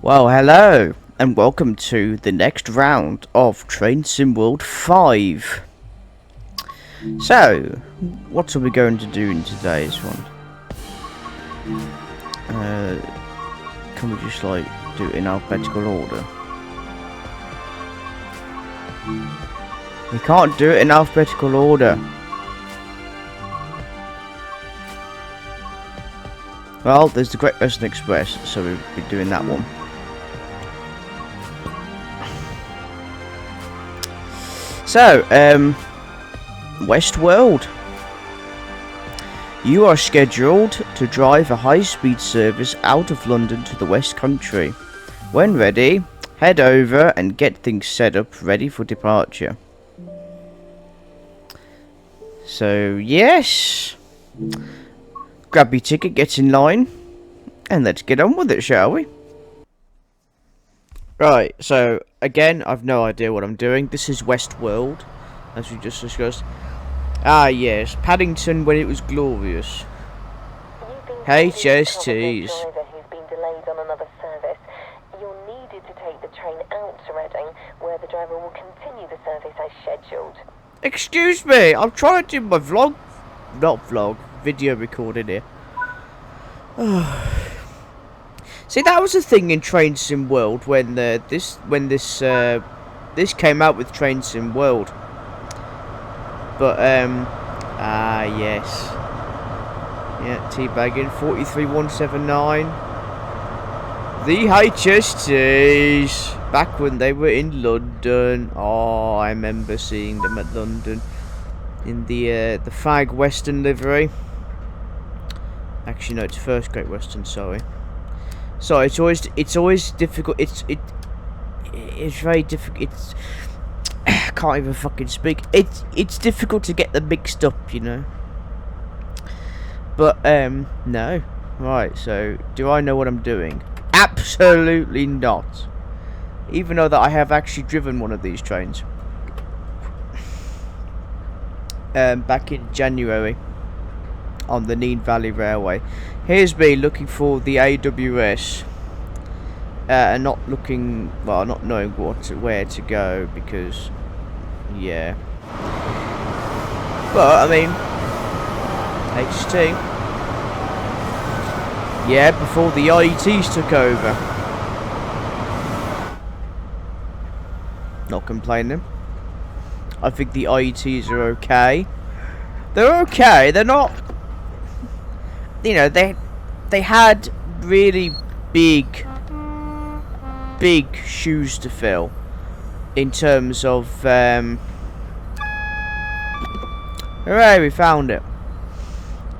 Well, hello, and welcome to the next round of Train Sim World 5. So, what are we going to do in today's one? Can we just, like, do it in alphabetical order? We can't do it in alphabetical order. Well, there's the Great Western Express, so we'll be doing that one. So, Westworld. You are scheduled to drive a high-speed service out of London to the West Country. When ready, head over and get things set up ready for departure. So, yes. Grab your ticket, get in line, and let's get on with it, shall we? Right, so, again, I've no idea what I'm doing. This is Westworld, as we just discussed. Ah, yes, Paddington when it was glorious. HSTs. Who's been delayed on another service. You're needed to take the train out to Reading, where the driver will continue the service as scheduled. Excuse me, I'm trying to do my vlog. Not vlog, video recording here. See, that was the thing in Train Sim World when this came out with Train Sim World. But yes, yeah, teabagging 43179. The HSTs back when they were in London. Oh, I remember seeing them at London in the Fag Western livery. Actually, no, it's First Great Western. Sorry. So it's always difficult. It's very difficult. I can't even fucking speak. It's difficult to get them mixed up, you know. But no. Right. So do I know what I'm doing? Absolutely not. Even though that I have actually driven one of these trains. Back in January on the Nene Valley Railway. Here's me looking for the AWS, and not knowing where to go because, yeah. But I mean, HT. Yeah, before the IETs took over. Not complaining. I think the IETs are okay. They're okay. They're not. You know, they had really big shoes to fill in terms of hooray, we found it.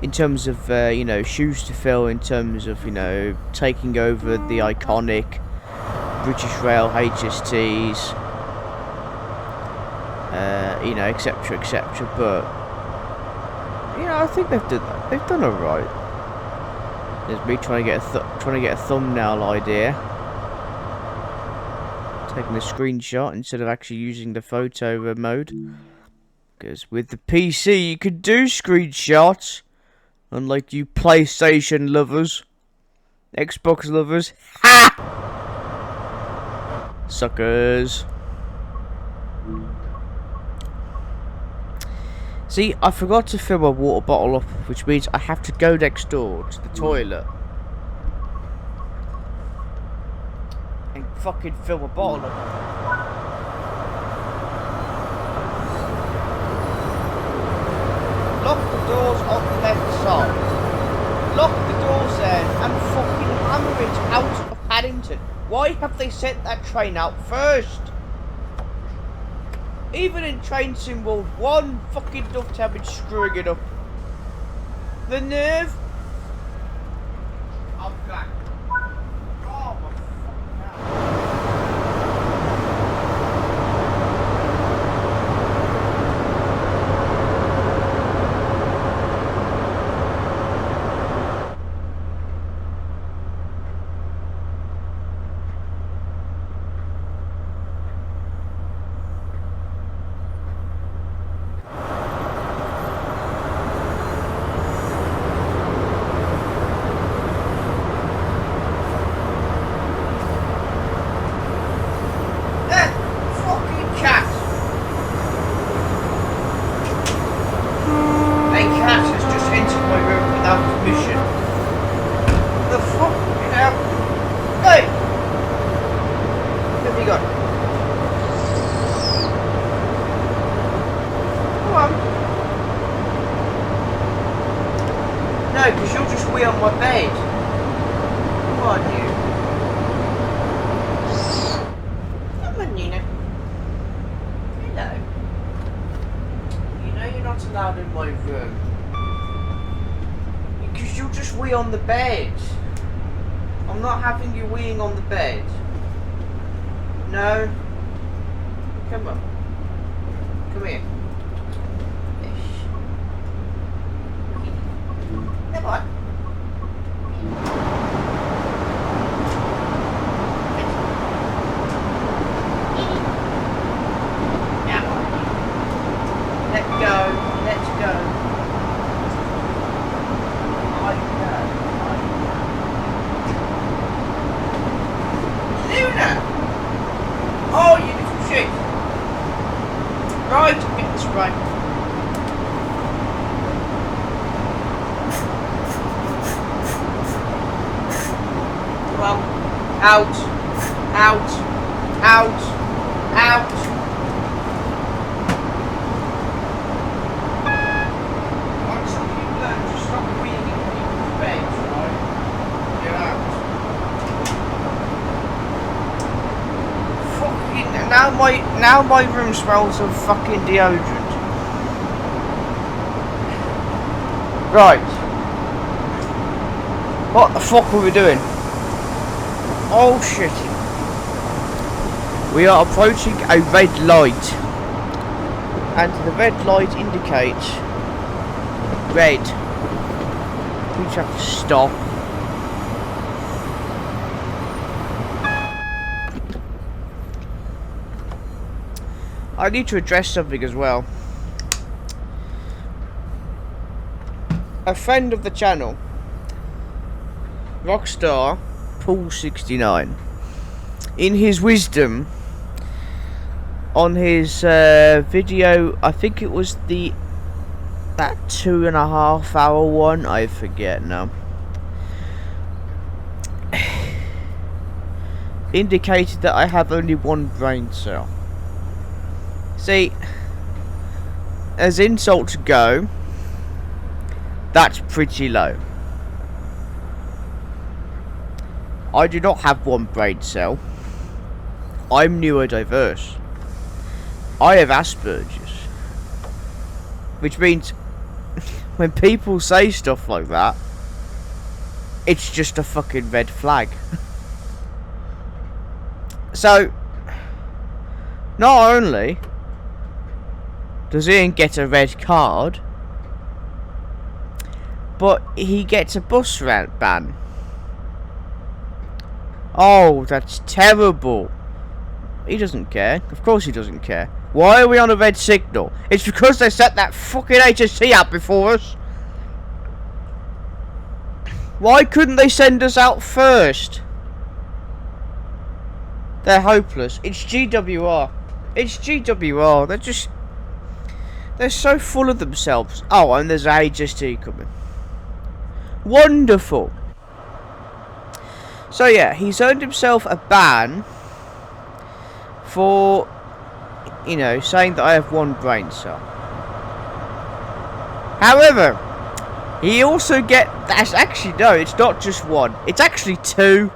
In terms of you know, shoes to fill in terms of, you know, taking over the iconic British Rail HSTs, you know, etc, etc. But you know, I think they've done alright. There's me trying to get a thumbnail idea. Taking a screenshot instead of actually using the photo mode. Because with the PC you could do screenshots. Unlike you PlayStation lovers. Xbox lovers. Ha! Suckers. See, I forgot to fill my water bottle up, which means I have to go next door to the toilet and fucking fill my bottle up. Lock the doors on the left side. Lock the doors there and fucking hammer it out of Paddington. Why have they sent that train out first? Even in Train Sim World 1, fucking Dovetail been screwing it up. The nerve. I'm back. Oh my fucking hell. bathroom. Because you'll just wee on the bed. I'm not having you weeing on the bed. No. Come on. Come here. Come on. Let go. Let's go. Luna! Oh, you little shit! Right, get this right. Well, out, out, out, out. Once you learn to stop weeing in people's beds, right? You're out. Fucking now my room smells of fucking deodorant. Right. What the fuck are we doing? Oh shit. We are approaching a red light. And the red light indicates red. We just have to stop. I need to address something as well. A friend of the channel, Rockstar Pool 69, in his wisdom, on his video, I think it was that 2.5 hour one, I forget now, indicated that I have only one brain cell. See, as insults go, that's pretty low. I do not have one brain cell. I'm neurodiverse. I have Asperger's. Which means, when people say stuff like that, it's just a fucking red flag. So, not only does Ian get a red card, but he gets a bus ban. Oh, that's terrible. He doesn't care. Of course he doesn't care. Why are we on a red signal? It's because they set that fucking HST out before us. Why couldn't they send us out first? They're hopeless. It's GWR. It's GWR. They're so full of themselves. Oh, and there's a HST coming. Wonderful. So yeah, he's earned himself a ban for, you know, saying that I have one brain cell. However, he also that's actually, no, it's not just one. It's actually two.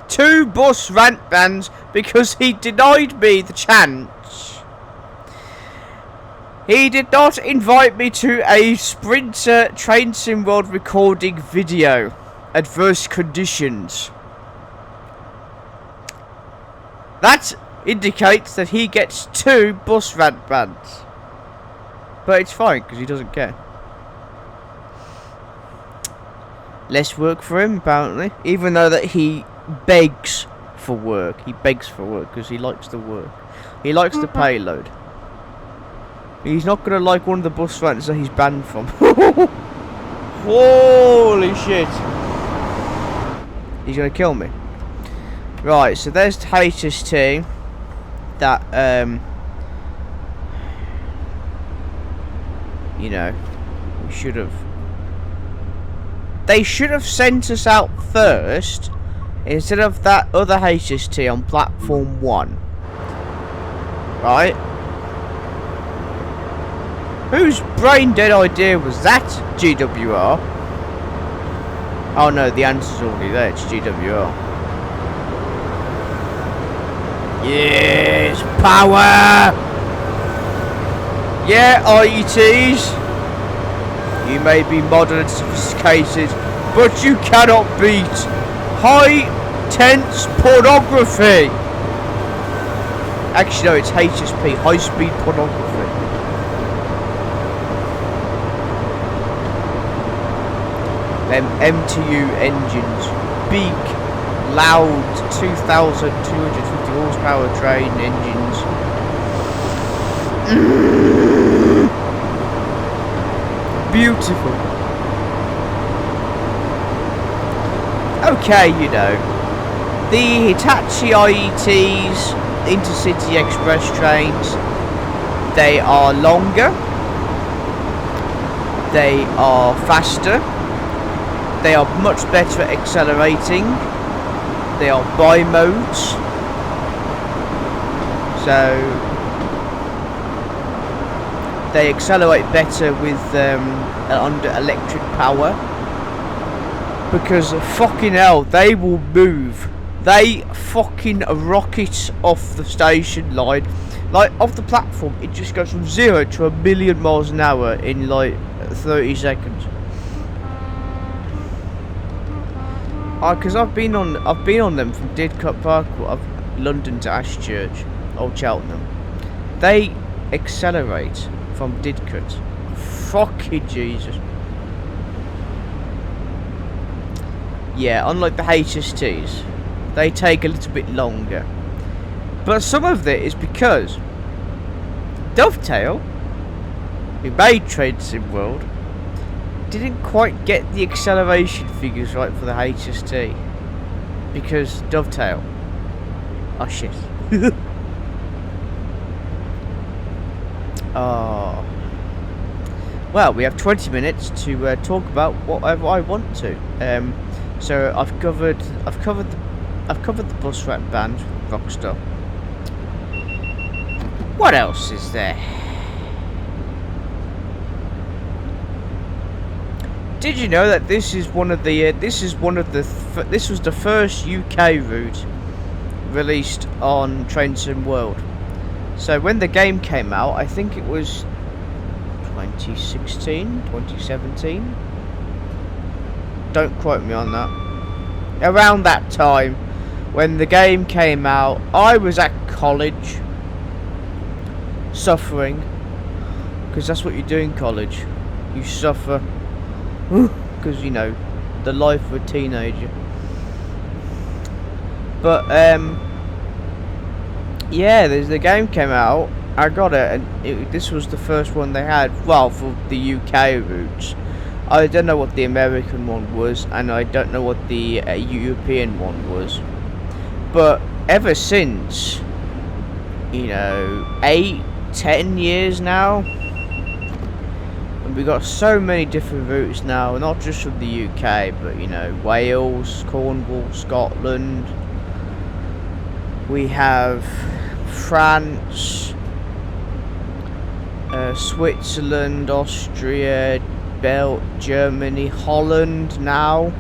2 bus rant bans because he denied me the chance. He did not invite me to a Sprinter Train Sim World recording video. Adverse conditions. That indicates that he gets 2 bus rant bans. But it's fine because he doesn't care. Less work for him apparently, even though that he begs for work. He begs for work because he likes the work. He likes the payload. He's not gonna like one of the bus rants that he's banned from. Holy shit. He's gonna kill me. Right, so there's the HST that you know, we should have. They should have sent us out first instead of that other HST on platform 1. Right? Whose brain dead idea was that, GWR? Oh no, the answer's already there, it's GWR. Yes, power! Yeah, IETs! You may be modern and sophisticated, but you cannot beat high tense pornography. Actually, no, it's HSP, high speed pornography. Them MTU engines, big, loud, 2,250 horsepower train engines. Beautiful. Okay, you know, the Hitachi IETs, Intercity Express trains, they are longer, they are faster, they are much better at accelerating, they are bi-modes, so they accelerate better with under electric power, because fucking hell, they will move. They fucking rocket off the station line, like off the platform. It just goes from 0 to 1,000,000 miles an hour in like 30 seconds. Because I've been on them from Didcot Park, London to Ashchurch, Old Cheltenham. They accelerate from Didcot. Fucking Jesus. Yeah, unlike the HSTs, they take a little bit longer. But some of it is because Dovetail, who made Train Sim World, didn't quite get the acceleration figures right for the HST. Because Dovetail. Oh shit. Oh. Well, we have 20 minutes to talk about whatever I want to. So I've covered the bus rack band, Rockstar. What else is there? Did you know that this is one of the this was the first UK route released on Train Sim World. So when the game came out, I think it was 2016, 2017. Don't quote me on that. Around that time, when the game came out, I was at college, suffering, because that's what you do in college. You suffer, because you know, the life of a teenager. But yeah, the game came out. I got it, and this was the first one they had. Well, for the UK routes. I don't know what the American one was, and I don't know what the European one was. But ever since, you know, 8-10 years now, and we got so many different routes now, not just from the UK, but you know, Wales, Cornwall, Scotland. We have France, Switzerland, Austria, Germany, Holland now.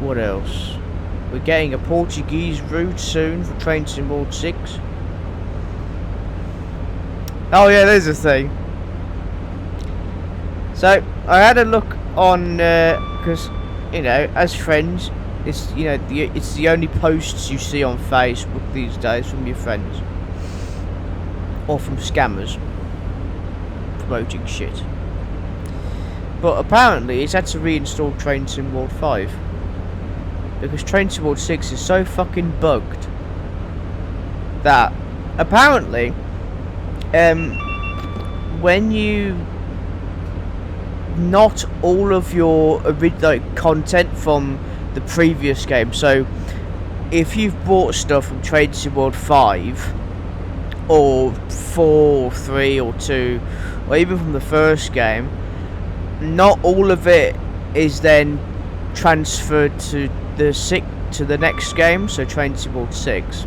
What else? We're getting a Portuguese route soon for Train Sim World 6. Oh yeah, there's a thing. So I had a look on because you know, as friends, it's you know it's the only posts you see on Facebook these days from your friends or from scammers promoting shit. But apparently it's had to reinstall Train Sim World 5 because Train Sim World 6 is so fucking bugged that apparently when you not all of your like content from the previous game, so if you've bought stuff from Train Sim World 5 or 4 or 3 or 2 or even from the first game, not all of it is then transferred to the next game, so Train Sim World 6,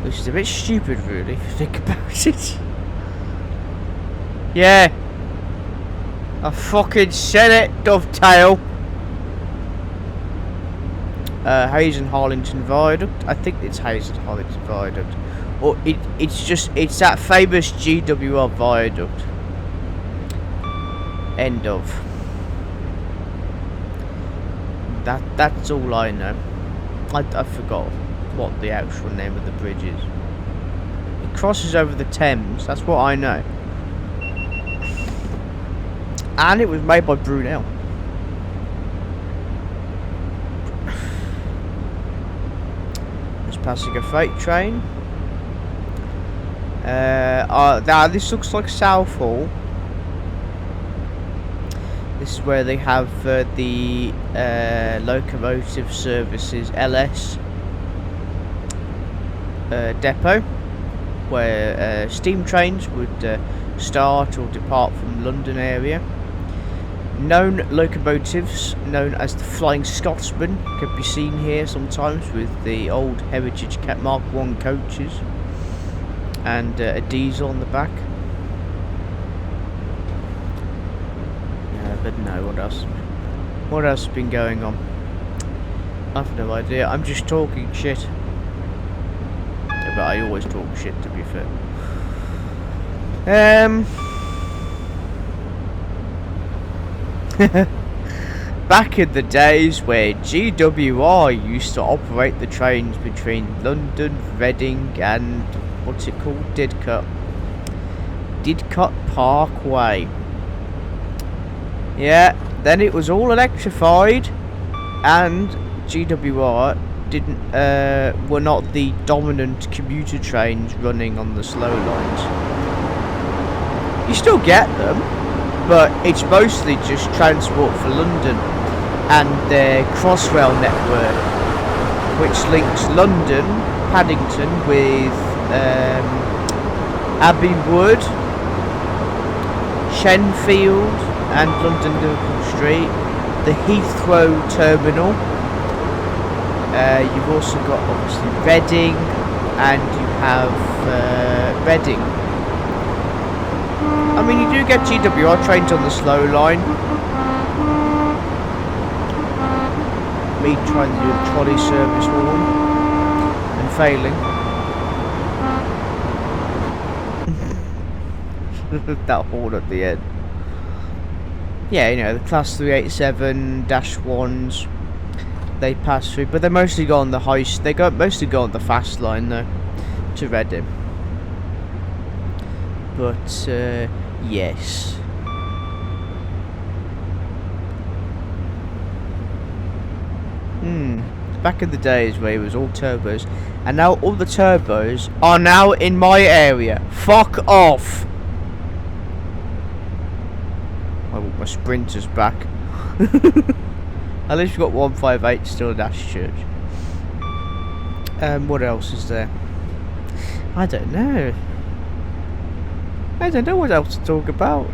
which is a bit stupid really if you think about it. Yeah, I fucking said it, Dovetail. Hayes and Harlington Viaduct. I think it's Hayes and Harlington Viaduct. Or it's that famous GWR viaduct. End of. That's all I know. I forgot what the actual name of the bridge is. It crosses over the Thames, that's what I know. And it was made by Brunel. There's passing a freight train. Now this looks like Southall. This is where they have the locomotive services LS depot, where steam trains would start or depart from London area. Known locomotives, known as the Flying Scotsman, can be seen here sometimes with the old Heritage Mark I coaches and a diesel on the back. But no, what else? What else has been going on? I've no idea. I'm just talking shit. Yeah, but I always talk shit, to be fair. Back in the days where GWR used to operate the trains between London, Reading, and what's it called? Didcot Parkway. Yeah, then it was all electrified, and GWR were not the dominant commuter trains running on the slow lines. You still get them, but it's mostly just Transport for London and their Crossrail network, which links London, Paddington with Abbey Wood, Shenfield, and London Liverpool Street, the Heathrow Terminal. You've also got obviously Reading, and you have Reading. I mean, you do get GWR trains on the slow line. Me trying to do a trolley service for them and failing. That horn at the end. Yeah, you know, the Class 387-1s, they pass through, but they mostly go on the mostly go on the fast line though, to Reading. But yes. Back in the days where it was all turbos, and now all the turbos are now in my area. Fuck off! My Sprinter's back. At least we've got 158 still in Ashchurch. What else is there? I don't know. I don't know what else to talk about.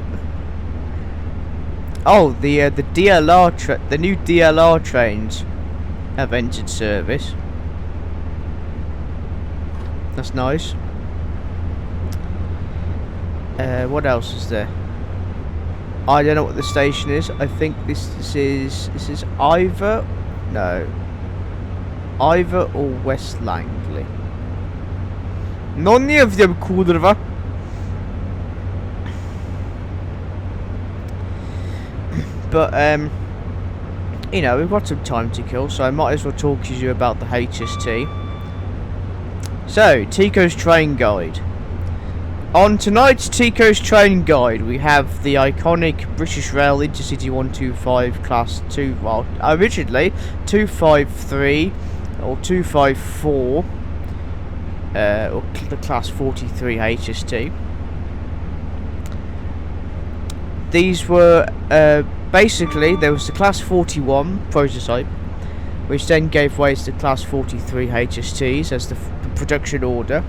Oh, the DLR the new DLR trains have entered service. That's nice. What else is there? I don't know what the station is. I think this is either or West Langley. None of them kurva. But you know, we've got some time to kill, so I might as well talk to you about the HST. So, Tico's Train Guide. On tonight's Tico's Train Guide, we have the iconic British Rail Intercity 125 Class 2, well, originally 253 or 254, or the Class 43 HST. These were, basically, there was the Class 41 prototype, which then gave way to the Class 43 HSTs as the production order.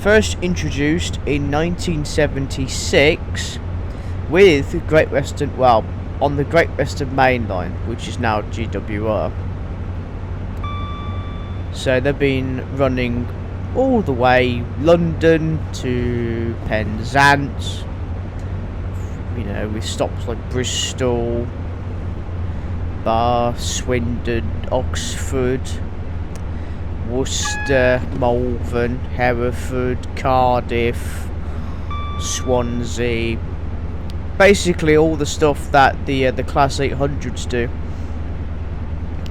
First introduced in 1976 with Great Western, well, on the Great Western Main Line, which is now GWR. So they've been running all the way London to Penzance, you know, with stops like Bristol, Bath, Swindon, Oxford, Worcester, Malvern, Hereford, Cardiff, Swansea. Basically all the stuff that the Class 800s do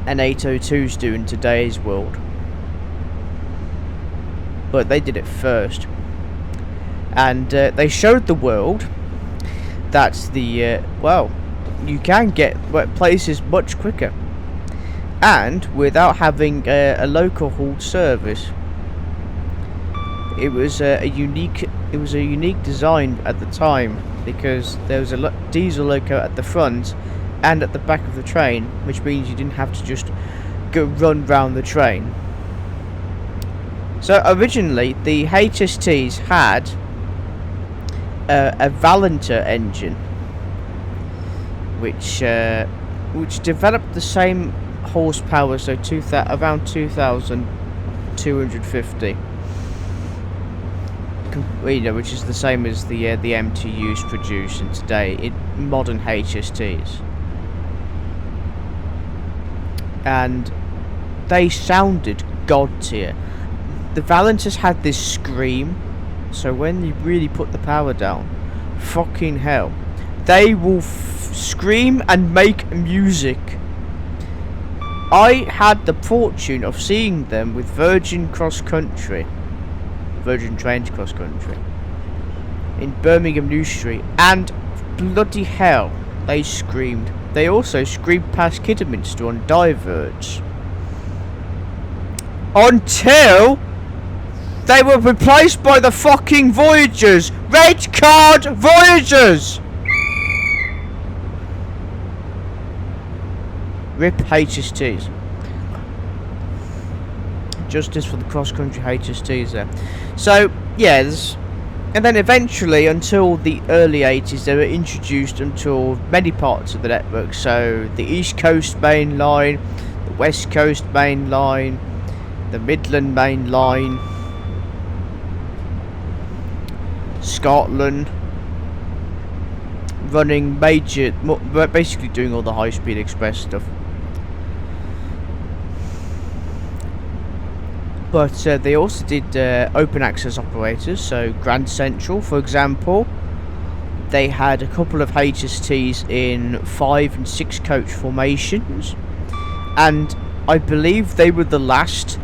and 802s do in today's world. But they did it first. And they showed the world that well, you can get places much quicker. And without having a local hauled service. It was a unique design at the time, because there was a diesel loco at the front and at the back of the train, which means you didn't have to just run round the train. So originally the HSTs had a Valentor engine, which developed the same horsepower, so around 2,250. Which is the same as the MTUs produced today in modern HSTs, and they sounded god tier. The Valentors had this scream, so when you really put the power down, fucking hell, they will scream and make music. I had the fortune of seeing them with Virgin Trains Cross Country in Birmingham New Street, and bloody hell, they screamed. They also screamed past Kidderminster on Diverge until they were replaced by the fucking Voyagers. Red Card Voyagers! RIP HSTs. Justice for the cross-country HSTs there. So, yes, and then eventually, until the early 80s, they were introduced into many parts of the network. So, the East Coast Main Line, the West Coast Main Line, the Midland Main Line, Scotland, running basically doing all the high-speed express stuff. But they also did open access operators, so Grand Central, for example. They had a couple of HSTs in 5 and 6 coach formations, and I believe they were the last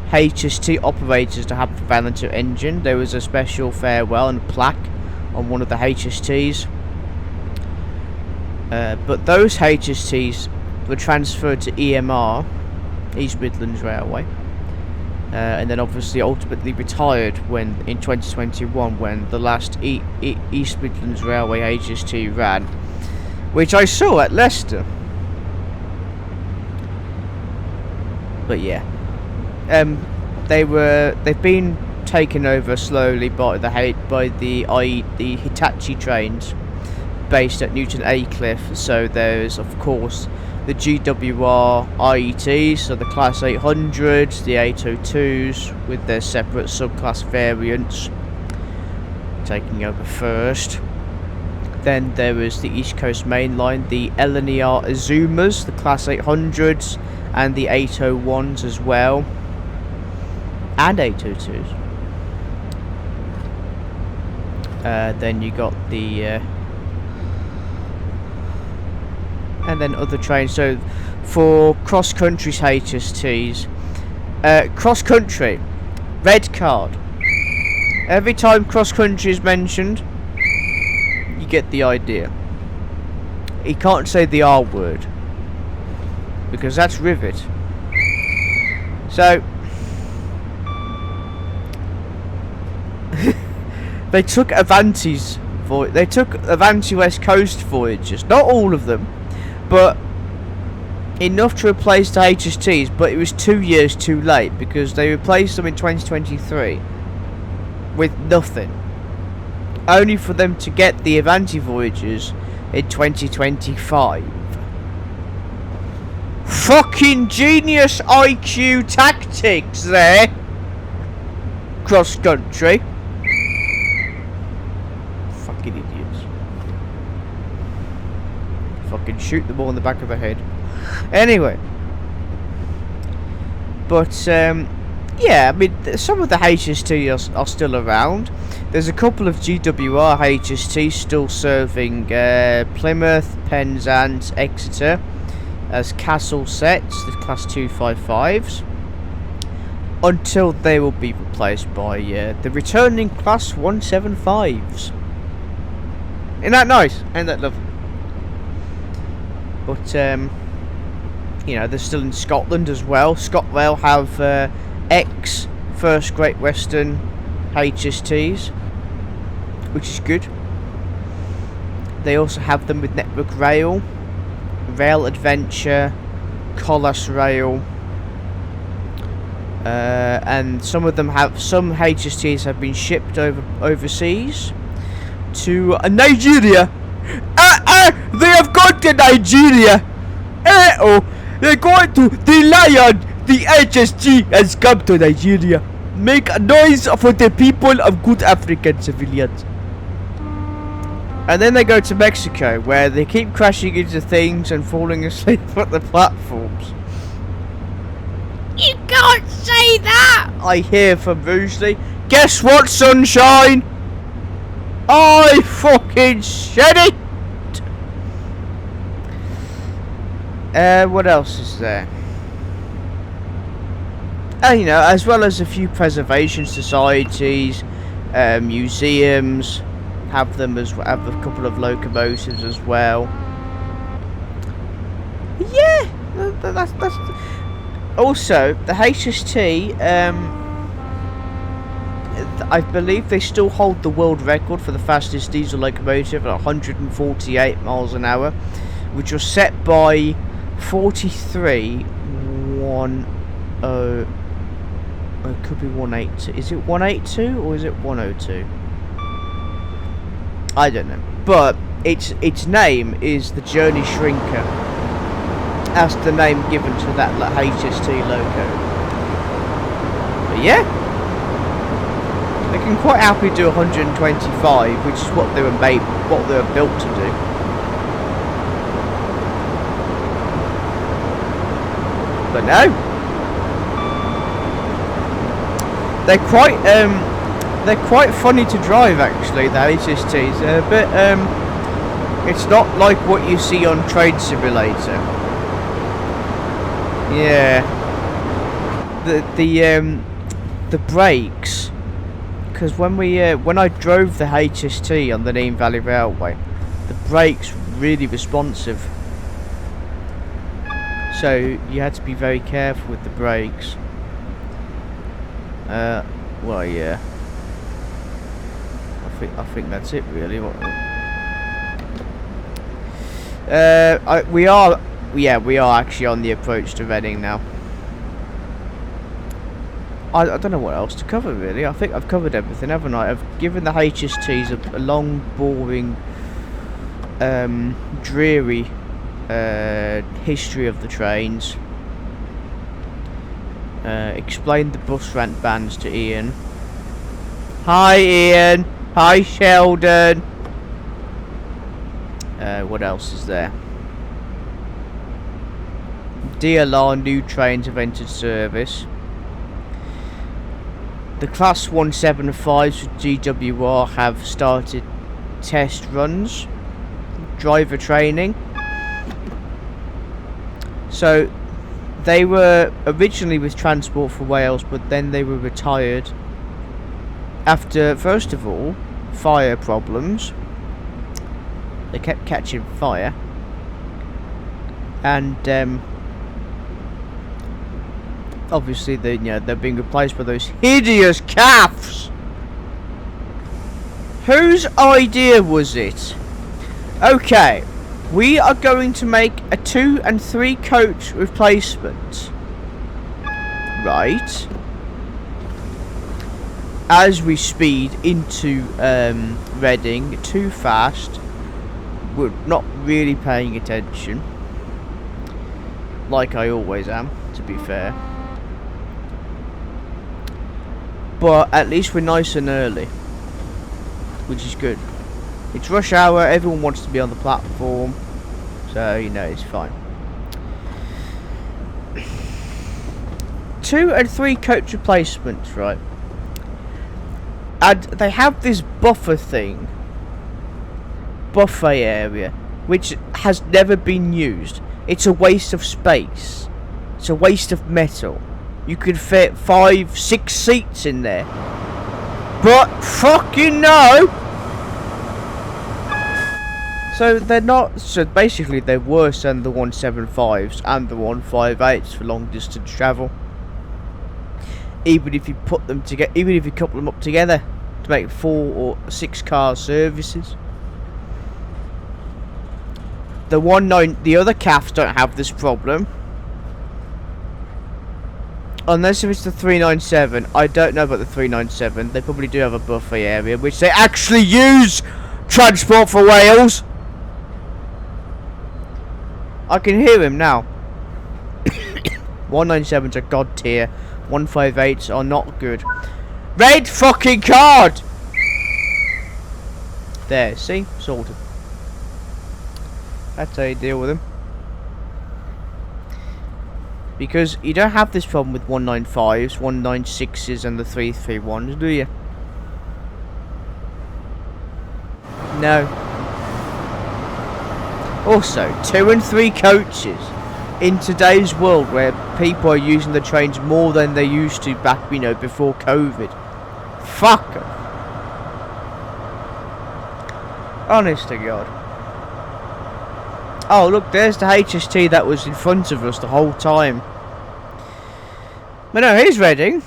HST operators to have the Valentor engine. There was a special farewell and plaque on one of the HSTs. But those HSTs were transferred to EMR, East Midlands Railway. And then obviously ultimately retired in 2021 when the last East Midlands Railway HST ran, which I saw at Leicester. But yeah, they've been taken over slowly by the Hitachi trains based at Newton Aycliffe. So there's of course the GWR IETs, so the Class 800s, the 802s with their separate subclass variants taking over first. Then there was the East Coast Main Line, the LNER Azumas, the Class 800s, and the 801s as well, and 802s. Then you got the and then other trains. So for cross country's HSTs, cross country, red card. Every time cross country is mentioned, you get the idea. He can't say the R word because that's rivet. So they took Avanti West Coast voyages, not all of them, but enough to replace the HSTs, but it was 2 years too late because they replaced them in 2023 with nothing, only for them to get the Avanti Voyagers in 2025. Fucking genius IQ tactics there, cross country. Fucking idiots. Fucking shoot them all in the back of the head. Anyway, But yeah, I mean, some of the HST are still around. There's a couple of GWR HSTs still serving Plymouth, Penzance, Exeter as Castle sets, the Class 255s, until they will be replaced by the returning Class 175s. Isn't that nice? Ain't that lovely? But you know, they're still in Scotland as well. ScotRail have X First Great Western HSTs, which is good. They also have them with Network Rail, Rail Adventure, Collas Rail, and some HSTs have been shipped overseas to Nigeria. They have gone to Nigeria. They're going to the Lion. The HST has come to Nigeria. Make a noise for the people of good African civilians. And then they go to Mexico, where they keep crashing into things and falling asleep at the platforms. You can't say that! I hear from Rugeley. Guess what, sunshine? I fucking said it! What else is there? You know, as well as a few preservation societies, museums have them as well, have a couple of locomotives as well. Yeah, that's also the HST. I believe they still hold the world record for the fastest diesel locomotive at 148 miles an hour, which was set by 4310. It could be 182. Is it 182 or is it 102? I don't know. But its name is the Journey Shrinker. That's the name given to that HST loco. But yeah, they can quite happily do 125, which is what they were built to do. But no, they're quite funny to drive actually. The HSTs, but it's not like what you see on Train Simulator. Yeah, the brakes, because when I drove the HST on the Nene Valley Railway, the brakes were really responsive. So you had to be very careful with the brakes. Well, yeah. I think that's it really. We are actually on the approach to Reading now. I don't know what else to cover really. I think I've covered everything, haven't I? I've given the HSTs a long, boring, dreary history of the trains. Explained the bus rent bans to Ian. Hi Ian. Hi Sheldon. What else is there? DLR new trains have entered service. The Class 175s with GWR have started test runs. Driver training. So they were originally with Transport for Wales, but then they were retired after, first of all, fire problems. They kept catching fire, and obviously they're being replaced by those hideous calves. Whose idea was it? Okay, we are going to make a 2 and 3 coach replacement. Right. As we speed into Reading too fast, we're not really paying attention. Like I always am, to be fair. But at least we're nice and early, which is good. It's rush hour, everyone wants to be on the platform, so you know, it's fine. 2 and 3 coach replacements, right? And they have this buffet area, which has never been used. It's a waste of space. It's a waste of metal. You could fit 5, 6 seats in there. But fucking no! So they're not. So basically, they're worse than the 175s and the 158s for long distance travel. Even if you put them together, even if you couple them up together to make 4 or 6 car services. The other CAFs don't have this problem. Unless if it's the 397, I don't know about the 397. They probably do have a buffet area, which they actually use Transport for Wales. I can hear him now. 197s are god tier. 158s are not good. Red fucking card! There, see? Sorted. That's how you deal with them. Because you don't have this problem with 195s, 196s and the 331s, do you? No. Also, 2 and 3 coaches in today's world where people are using the trains more than they used to back, before COVID. Fuck 'em. Honest to God. Oh, look, there's the HST that was in front of us the whole time. But no, here's Reading.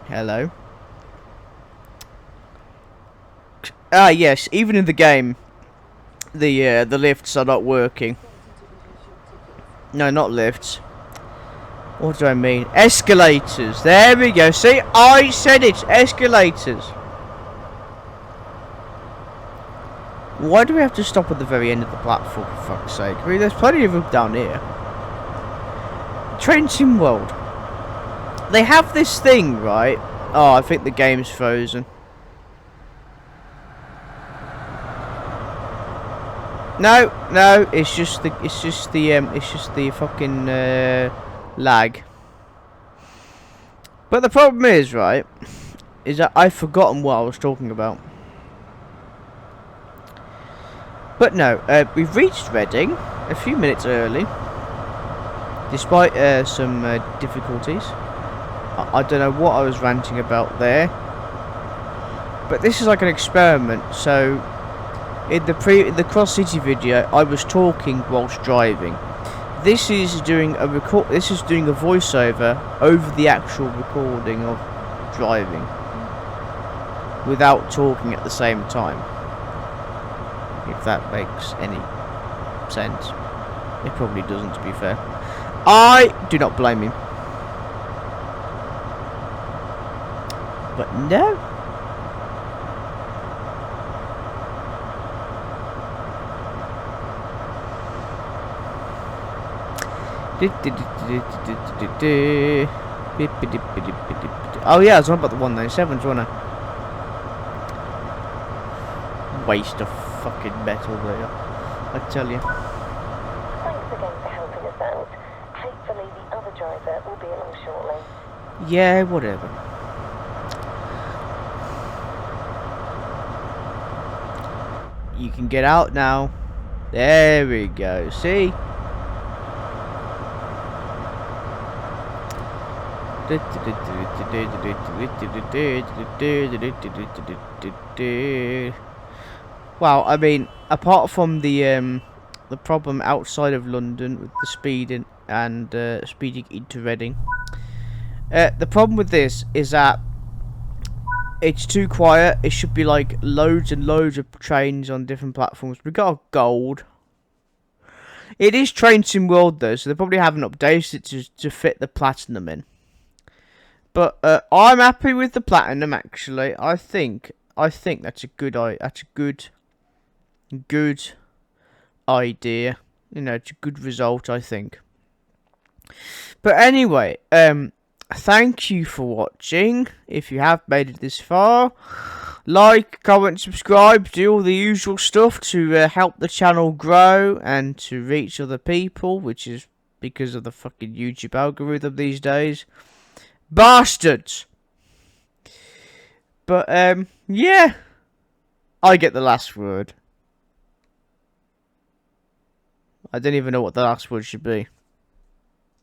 Hello. Ah, yes, even in the game, the lifts are not working. No, not lifts. What do I mean? Escalators. There we go. See, I said it. Escalators. Why do we have to stop at the very end of the platform, for fuck's sake? I mean, there's plenty of them down here. Train Sim World. They have this thing, right? Oh, I think the game's frozen. No, it's just the fucking lag. But the problem is, right, is that I've forgotten what I was talking about. But no, we've reached Reading a few minutes early, despite some difficulties. I don't know what I was ranting about there, but this is like an experiment. So, in the Cross City video, I was talking whilst driving. This is doing a voiceover over the actual recording of driving, without talking at the same time. If that makes any sense. It probably doesn't, to be fair. I do not blame him. But no. Oh yeah, I was on about the 197s, wasn't I? Waste of fucking metal there, I tell you. Thanks again for helping us out. Hopefully the other driver will be along shortly. Yeah, whatever. You can get out now. There we go. See? Well, I mean, apart from the problem outside of London with the speeding and speeding into Reading, the problem with this is that it's too quiet. It should be like loads and loads of trains on different platforms. We got a gold. It is Train Sim World though, so they probably haven't updated it to fit the platinum in. But I'm happy with the platinum. Actually, I think that's a good idea. You know, it's a good result, I think. But anyway, thank you for watching. If you have made it this far, like, comment, subscribe, do all the usual stuff to help the channel grow and to reach other people, which is because of the fucking YouTube algorithm these days. Bastards! But, yeah. I get the last word. I don't even know what the last word should be.